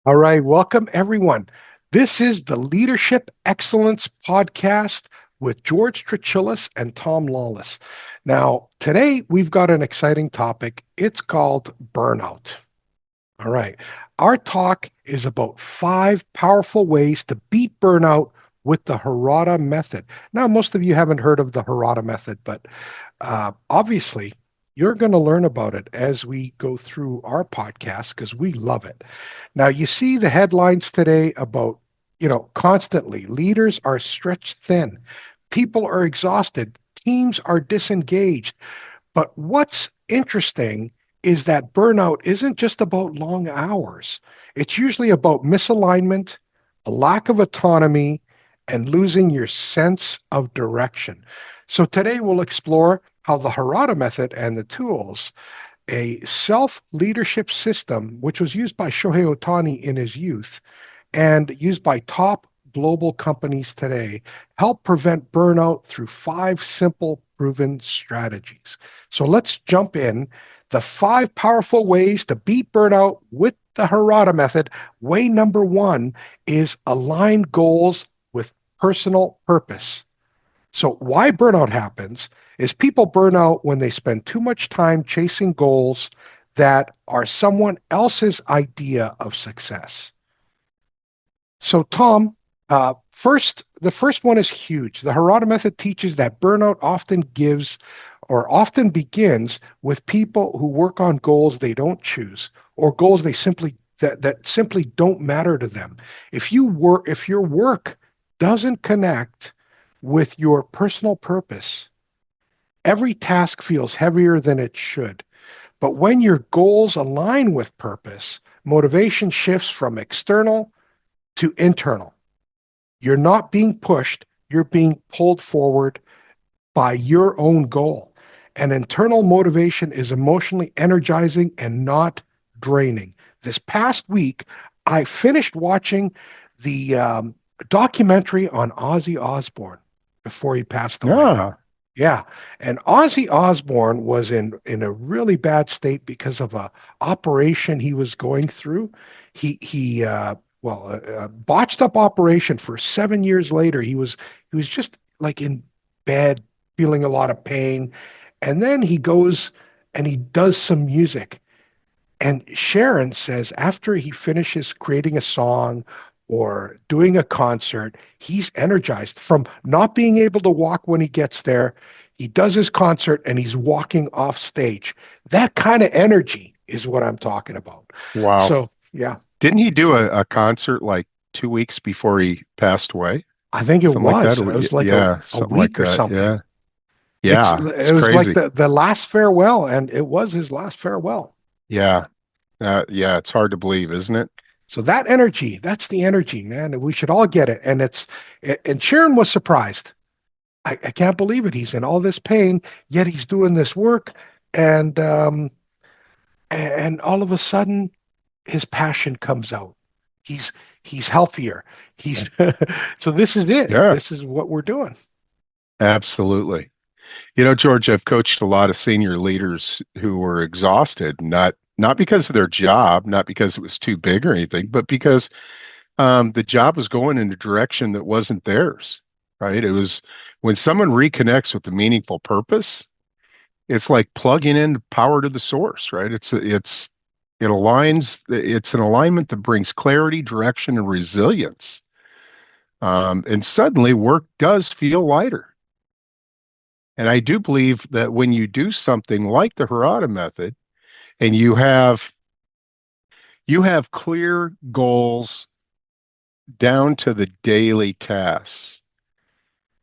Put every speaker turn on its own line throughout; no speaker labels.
All right, welcome everyone. This is the Leadership Excellence Podcast with George Trachilis and Tom Lawless. Now, today we've got an exciting topic. It's called burnout. All right. Our talk is about 5 powerful ways to beat burnout with the Harada Method. Now, most of you haven't heard of the Harada Method, but obviously you're going to learn about it as we go through our podcast because we love it. Now, you see the headlines today about, constantly leaders are stretched thin, people are exhausted, teams are disengaged. But what's interesting is that burnout isn't just about long hours. It's usually about misalignment, a lack of autonomy, and losing your sense of direction. So today we'll explore how the Harada method and the tools, a self-leadership system which was used by Shohei Ohtani in his youth and used by top global companies today, help prevent burnout through 5 simple proven strategies. So let's jump in. The 5 powerful ways to beat burnout with the Harada method. Way number 1 is align goals with personal purpose. So, why burnout happens is people burn out when they spend too much time chasing goals that are someone else's idea of success. So, Tom, the first one is huge. The Harada method teaches that burnout often gives or often begins with people who work on goals they don't choose or goals that simply don't matter to them. If your work doesn't connect with your personal purpose, every task feels heavier than it should. But when your goals align with purpose, motivation shifts from external to internal. You're not being pushed, you're being pulled forward by your own goal. And internal motivation is emotionally energizing and not draining. This past week, I finished watching the documentary on Ozzy Osbourne before he passed away.
Yeah.
Yeah, and Ozzy Osbourne was in a really bad state because of a operation he was going through. He botched up operation for 7 years later. He was just like in bed, feeling a lot of pain, and then he goes and he does some music. And Sharon says after he finishes creating a song or doing a concert, he's energized from not being able to walk when he gets there. He does his concert and he's walking off stage. That kind of energy is what I'm talking about.
Wow.
So, yeah,
Didn't he do a concert like 2 weeks before he passed away?
I think it
Something like that?
was.
Or,
It was like
yeah,
a
something like
week or
that.
something.
Yeah. Yeah. It's
It was like
crazy.
the last farewell, and it was his last farewell.
Yeah. Yeah. It's hard to believe, isn't it?
So that energy, that's the energy, man. And we should all get it. And Sharon was surprised. I can't believe it. He's in all this pain, yet he's doing this work, and and all of a sudden, his passion comes out. He's he's healthier. He's so this is it.
Yeah.
This is what we're doing.
Absolutely. George, I've coached a lot of senior leaders who were exhausted, not because of their job, not because it was too big or anything, but because the job was going in a direction that wasn't theirs, right? It was when someone reconnects with the meaningful purpose, it's like plugging in power to the source, right? It aligns, it's an alignment that brings clarity, direction, and resilience. And suddenly work does feel lighter. And I do believe that when you do something like the Harada method and you have clear goals down to the daily tasks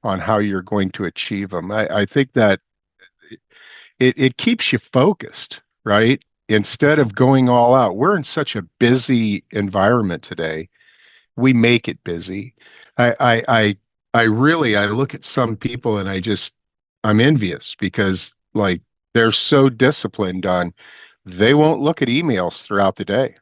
on how you're going to achieve them, I think that it keeps you focused, right? Instead of going all out. We're in such a busy environment today. We make it busy. I really I look at some people and I'm envious because like they're so disciplined on they won't look at emails throughout the day.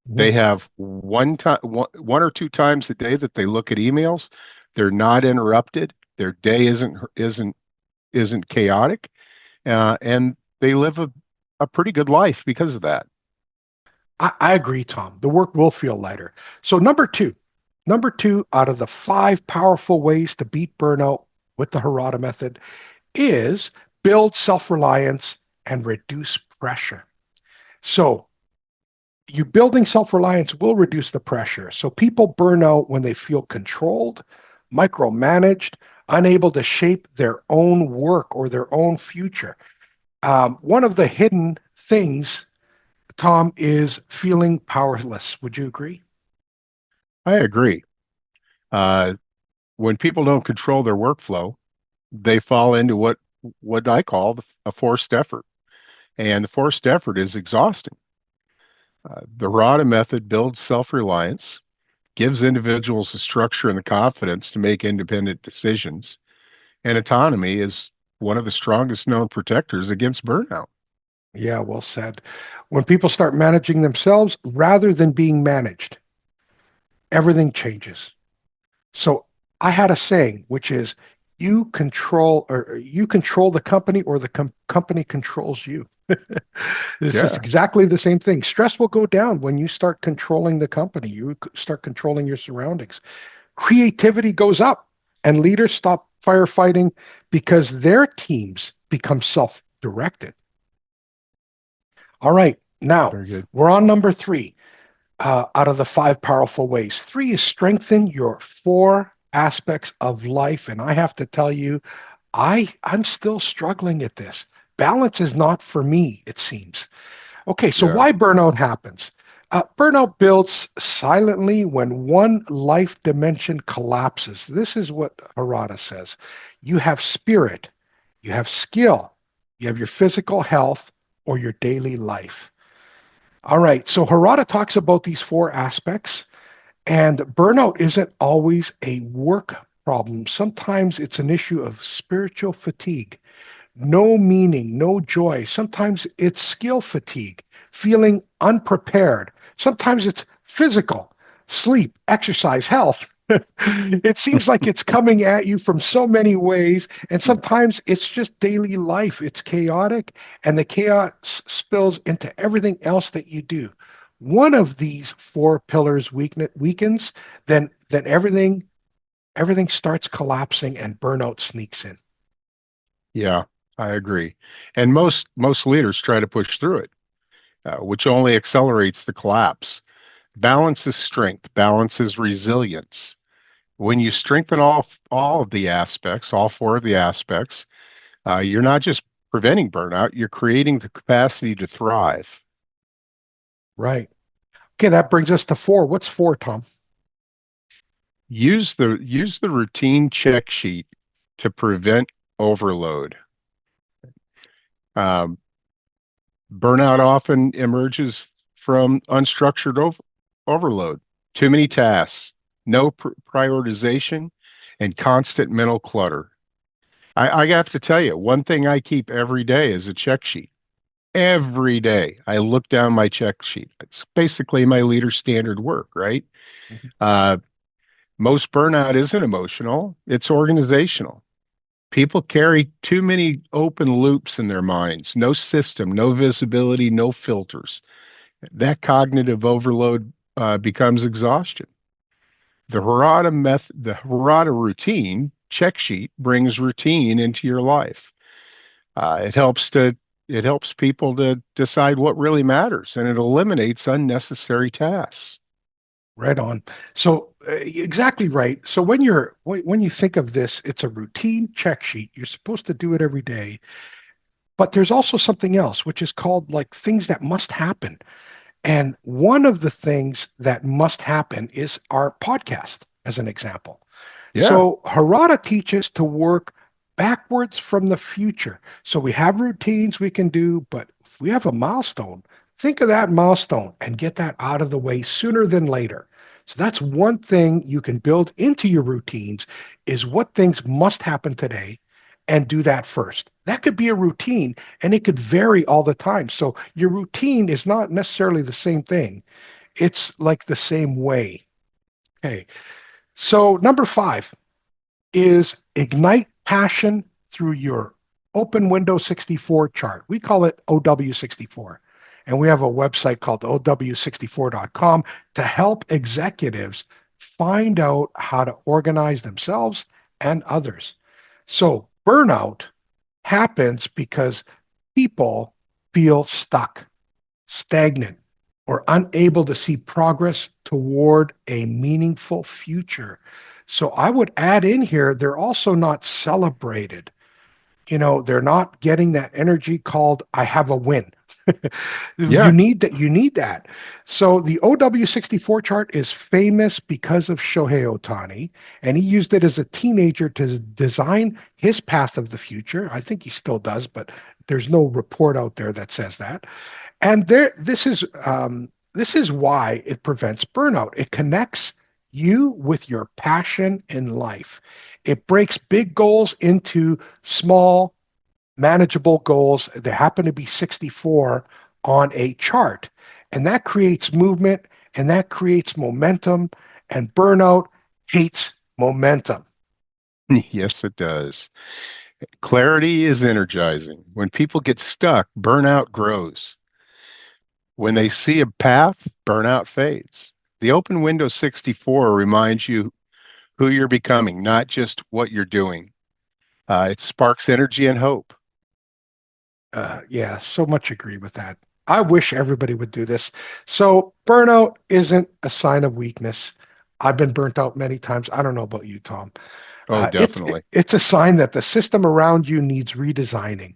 They
Mhm.
have one or two times a day that they look at emails. They're not interrupted. Their day isn't chaotic, and they live a pretty good life because of that.
I agree, Tom. The work will feel lighter. So number two out of the five powerful ways to beat burnout with the Harada method is build self-reliance and reduce pressure. So you building self-reliance will reduce the pressure. So people burn out when they feel controlled, micromanaged, unable to shape their own work or their own future. One of the hidden things, Tom, is feeling powerless. Would you agree?
I agree. Uh, when people don't control their workflow, they fall into what I call a forced effort, and the forced effort is exhausting. The RADA method builds self-reliance, gives individuals the structure and the confidence to make independent decisions, and autonomy is one of the strongest known protectors against burnout.
Yeah, well said. When people start managing themselves rather than being managed, everything changes. So I had a saying, which is you control the company or the company controls you. This is
Yeah,
exactly the same thing. Stress will go down when you start controlling the company. You start controlling your surroundings. Creativity goes up and leaders stop firefighting because their teams become self-directed. All right, now
very good.
we're on number three out of the five powerful ways. Three is strengthen your four aspects of life. And I have to tell you, I'm still struggling at this. Balance is not for me, it seems. Okay, so
Yeah,
why burnout happens? Burnout builds silently when one life dimension collapses. This is what Harada says. You have spirit, you have skill, you have your physical health, or your daily life. All right, so Harada talks about these four aspects, and burnout isn't always a work problem. Sometimes it's an issue of spiritual fatigue, no meaning, no joy. Sometimes it's skill fatigue, feeling unprepared. Sometimes it's physical, sleep, exercise, health. It seems like it's coming at you from so many ways, and sometimes it's just daily life. It's chaotic, and the chaos spills into everything else that you do. One of these four pillars weakens, then everything starts collapsing and burnout sneaks in.
yeah, I agree. And most leaders try to push through it, which only accelerates the collapse. Balance is strength. Balance is resilience. When you strengthen all of the aspects, all four of the aspects, you're not just preventing burnout, you're creating the capacity to thrive.
Right. Okay, that brings us to four. What's four, Tom?
Use the routine check sheet to prevent overload. Um, Burnout often emerges from unstructured overload, too many tasks, no prioritization, and constant mental clutter. I have to tell you, one thing I keep every day is a check sheet. Every day, I look down my check sheet. It's basically my leader standard work, right?
Mhm.
Uh, Most burnout isn't emotional, it's organizational. People carry too many open loops in their minds, no system, no visibility, no filters. That cognitive overload becomes exhaustion. The Harada routine check sheet brings routine into your life. It helps people to decide what really matters, and it eliminates unnecessary tasks.
Right on. So exactly right. So when you think of this, it's a routine check sheet. You're supposed to do it every day, but there's also something else, which is called like things that must happen. And one of the things that must happen is our podcast, as an example.
Yeah,
So Harada teaches to work backwards from the future. So we have routines we can do, but if we have a milestone, think of that milestone and get that out of the way sooner than later. So that's one thing you can build into your routines is what things must happen today and do that first. That could be a routine and it could vary all the time. So your routine is not necessarily the same thing. It's like the same way. Okay. So number five, is ignite passion through your open window 64 chart. We call it OW64. And we have a website called ow64.com to help executives find out how to organize themselves and others. So burnout happens because people feel stuck, stagnant, or unable to see progress toward a meaningful future. So I would add in here, they're also not celebrated. They're not getting that energy called I have a win. You
Yeah.
need that. You need that. So the OW64 chart is famous because of Shohei Ohtani, and he used it as a teenager to design his path of the future. I think he still does, but there's no report out there that says that. And this is why it prevents burnout. It connects you with your passion in life. It breaks big goals into small, manageable goals. There happen to be 64 on a chart. And that creates movement and that creates momentum. And burnout hates momentum.
Yes, it does. Clarity is energizing. When people get stuck, burnout grows. When they see a path, burnout fades. The open window 64 reminds you who you're becoming, not just what you're doing. It sparks energy and hope.
Yeah, so much agree with that. I wish everybody would do this. So, burnout isn't a sign of weakness. I've been burnt out many times. I don't know about you, Tom.
Oh,
It's it,
definitely.
it's a sign that the system around you needs redesigning.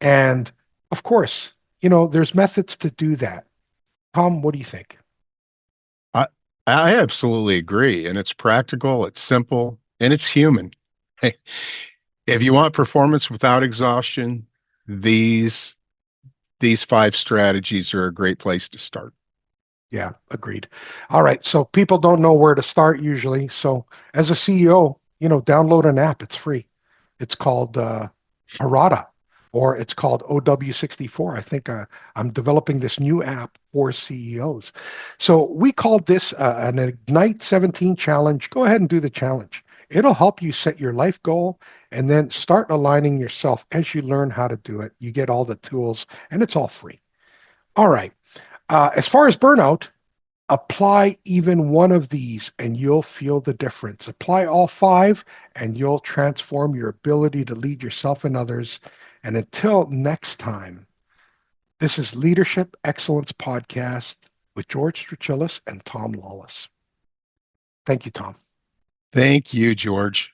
And of course, there's methods to do that. Tom, what do you think?
I, I absolutely agree. And it's practical, it's simple, and it's human. Hey, if you want performance without exhaustion, these these five strategies are a great place to start.
Yeah, agreed. All right. So people don't know where to start usually. So as a CEO, download an app. It's free. It's called Harada, or it's called OW64. I think I'm developing this new app for CEOs. So we called this an Ignite 17 challenge. Go ahead and do the challenge. It'll help you set your life goal and then start aligning yourself as you learn how to do it. You get all the tools and it's all free. All right. As far as burnout, apply even one of these and you'll feel the difference. Apply all five and you'll transform your ability to lead yourself and others. And until next time, this is Leadership Excellence Podcast with George Strachilis and Tom Lawless. Thank you, Tom.
Thank you, George.